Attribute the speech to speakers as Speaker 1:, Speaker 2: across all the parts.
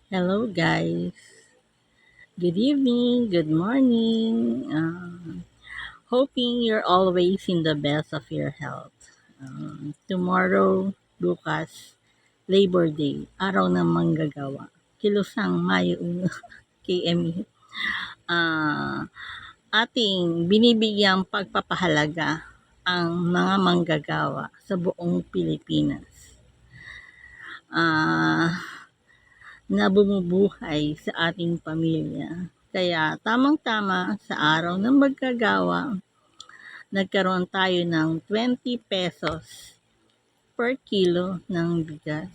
Speaker 1: Hello, guys. Good evening, good morning. Hoping you're always in the best of your health. Tomorrow, bukas, Labor Day, araw ng manggagawa. Kilusang Mayo 1, KME. Ah, Ating binibigyang pagpapahalaga ang mga manggagawa sa buong Pilipinas. Ah, na bumubuhay sa ating pamilya. Kaya tamang-tama sa araw ng magkagawa, nagkaroon tayo ng 20 pesos per kilo ng bigas.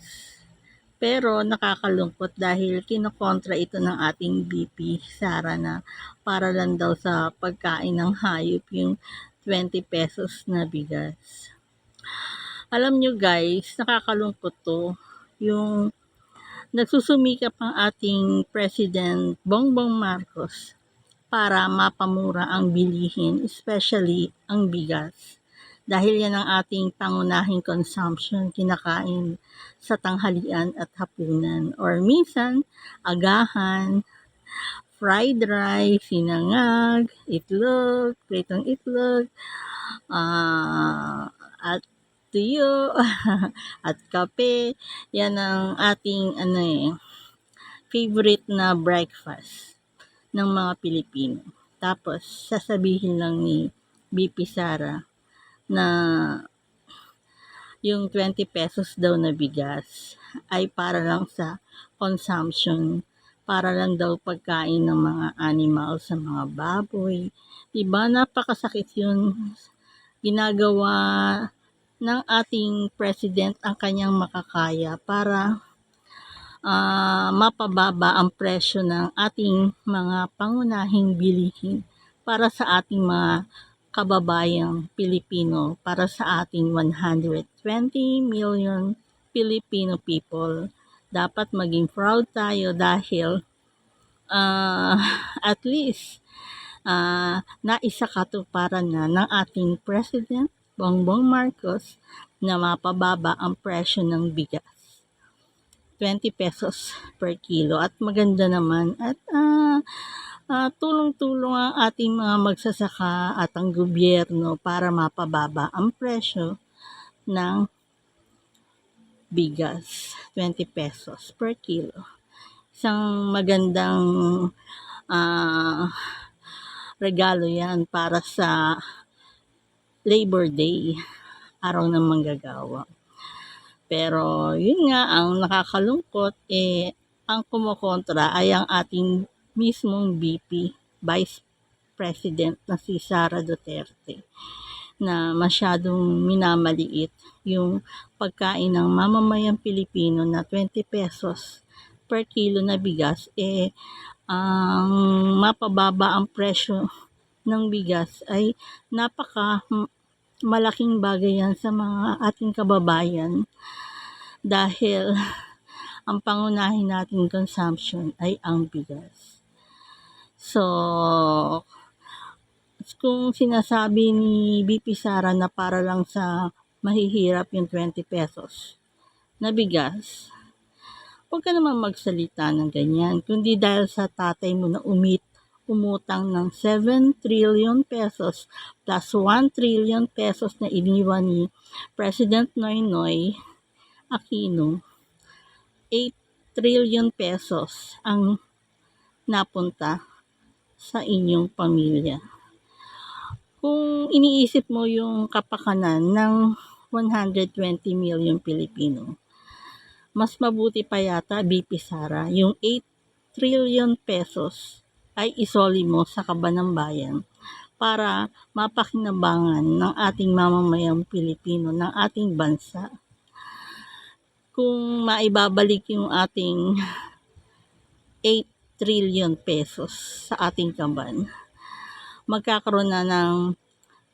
Speaker 1: Pero nakakalungkot dahil kinokontra ito ng ating VP Sara na para lang daw sa pagkain ng hayop yung 20 pesos na bigas. Alam nyo guys, nakakalungkot to. Yung nagsusumikap ang ating President Bongbong Marcos para mapamura ang bilihin, especially ang bigas. Dahil yan ang ating pangunahing consumption, kinakain sa tanghalian at hapunan. Or minsan, agahan, fried rice, sinangag, itlog, pritong itlog, at tuyo, at kape. Yan ang ating favorite na breakfast ng mga Pilipino. Tapos, sasabihin lang ni BP Sara na yung 20 pesos daw na bigas ay para lang sa consumption, para lang daw pagkain ng mga animal sa mga baboy. Diba, napakasakit yun. Ginagawa ng ating president ang kanyang makakaya para mapababa ang presyo ng ating mga pangunahing bilihin para sa ating mga kababayang Pilipino, para sa ating 120 million Filipino people. Dapat maging proud tayo dahil uh, at least naisakatuparan na ng ating President Bongbong Marcos na mapababa ang presyo ng bigas. 20 pesos per kilo at maganda naman at tulong-tulong ang ating mga magsasaka at ang gobyerno para mapababa ang presyo ng bigas, 20 pesos per kilo. Isang magandang regalo yan para sa Labor Day, araw ng manggagawa. Pero yun nga, ang nakakalungkot, ang kumukontra ay ang ating mismong VP, Vice President na si Sara Duterte, na masyadong minamaliit yung pagkain ng mamamayang Pilipino na 20 pesos per kilo na bigas, ang mapababa ang presyo ng bigas ay napaka malaking bagay yan sa mga ating kababayan dahil ang pangunahin nating consumption ay ang bigas. So, kung sinasabi ni BP Sara na para lang sa mahihirap yung 20 pesos na bigas, huwag ka naman magsalita ng ganyan, kundi dahil sa tatay mo na umutang ng 7 trillion pesos plus 1 trillion pesos na iniwan ni President Noynoy Aquino, 8 trillion pesos ang napunta sa inyong pamilya. Kung iniisip mo yung kapakanan ng 120 million Pilipino, mas mabuti pa yata, BP Sara, yung 8 trillion pesos ay isoli mo sa kaban ng bayan para mapakinabangan ng ating mamamayang Pilipino, ng ating bansa. Kung maibabalik yung ating 8 trillion pesos sa ating kaban, magkakaroon na ng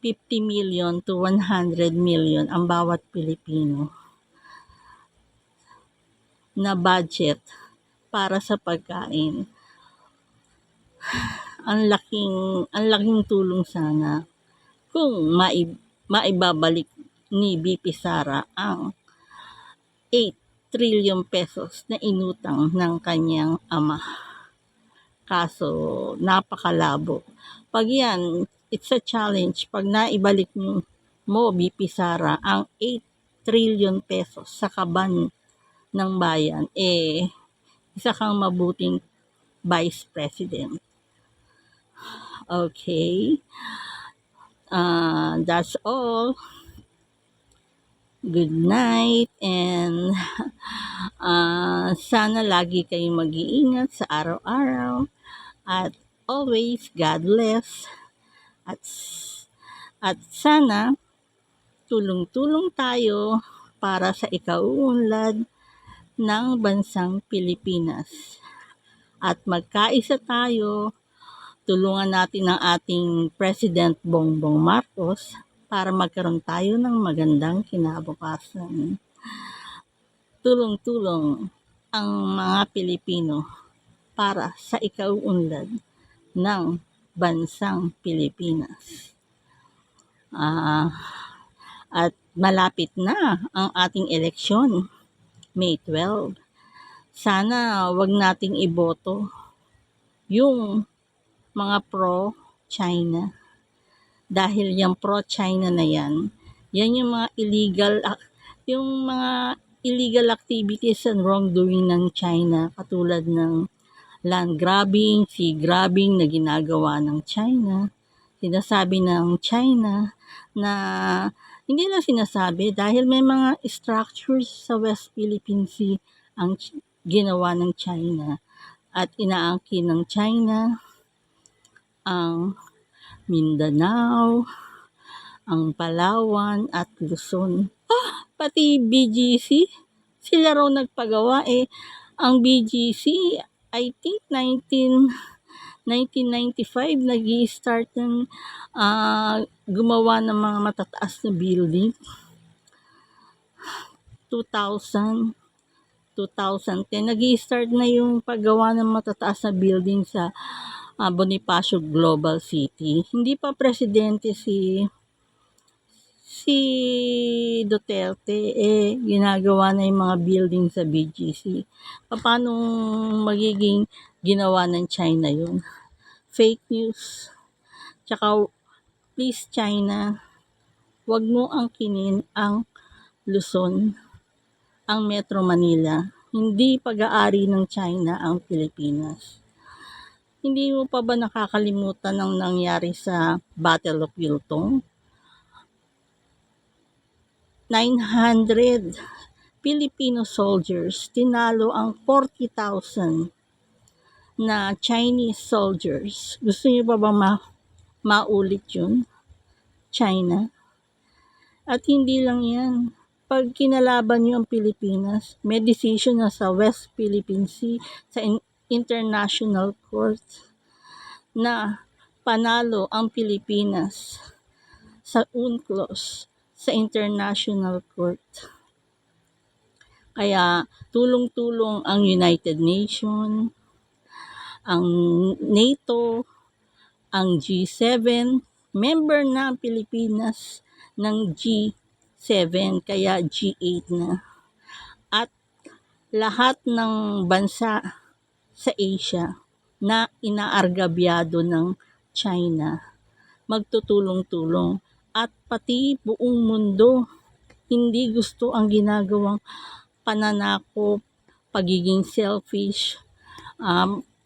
Speaker 1: 50 million to 100 million ang bawat Pilipino na budget para sa pagkain. Ang laking tulong sana kung maibabalik ni BP Sara ang 8 trillion pesos na inutang ng kanyang ama. Kaso, napakalabo. Pag yan, it's a challenge. Pag naibalik mo, BP Sara, ang 8 trillion pesos sa kaban ng bayan, isa kang mabuting Vice President. Okay. That's all. Good night and sana lagi kayong mag-iingat sa araw-araw at always God bless at sana tulong-tulong tayo para sa ikauunlad ng bansang Pilipinas at magkaisa tayo, tulungan natin ang ating President Bongbong Marcos para magkaroon tayo ng magandang kinabukasan. Tulong-tulong ang mga Pilipino para sa ikauunlad ng bansang Pilipinas. At malapit na ang ating eleksyon, May 12. Sana wag nating iboto yung mga pro-China. Dahil yung pro-China na yan yung mga illegal activities and wrongdoing ng China, katulad ng land grabbing, sea grabbing na ginagawa ng China. Sinasabi ng China na hindi lang sinasabi dahil may mga structures sa West Philippine Sea ang ginawa ng China at inaangkin ng China ang Mindanao, ang Palawan at Luzon. Pati BGC, sila raw nagpagawa Ang BGC, I think 1995 nag-i-start ng gumawa ng mga matataas na building. 2010 nag-i-start na yung paggawa ng matataas na building sa Bonifacio Global City. Hindi pa presidente si Duterte, ginagawa na yung mga building sa BGC. Paano magiging ginawa ng China yun? Fake news. Tsaka, please China, wag mo angkinin ang Luzon, ang Metro Manila. Hindi pag-aari ng China ang Pilipinas. Hindi mo pa ba nakakalimutan ang nangyari sa Battle of Yultong? 900 Filipino soldiers tinalo ang 40,000 na Chinese soldiers. Gusto niyo pa ba maulit yun? China? At hindi lang yan. Pag kinalaban niyo ang Pilipinas, may decision na sa West Philippine Sea, sa International Court, na panalo ang Pilipinas sa UNCLOS, sa International Court. Kaya tulong-tulong ang United Nations, ang NATO, ang G7, member na ang Pilipinas ng G7, kaya G8 na. At lahat ng bansa sa Asia na inaargabyado ng China, magtutulong-tulong. At pati buong mundo, hindi gusto ang ginagawang pananakop, pagiging selfish,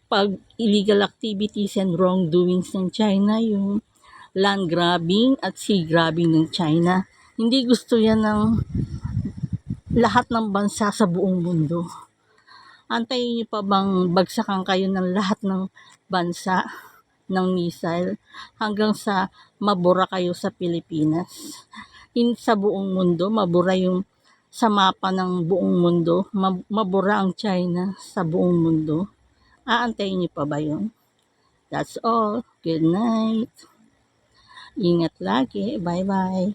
Speaker 1: pag illegal activities and wrongdoings ng China, yung land grabbing at sea grabbing ng China. Hindi gusto yan ng lahat ng bansa sa buong mundo. Antayin niyo pa bang bagsakan kayo ng lahat ng bansa ng missile hanggang sa mabura kayo sa Pilipinas? Sa buong mundo, mabura yung sa mapa ng buong mundo, mabura ang China sa buong mundo. Aantayin niyo pa ba yun? That's all. Good night. Ingat lagi. Bye-bye.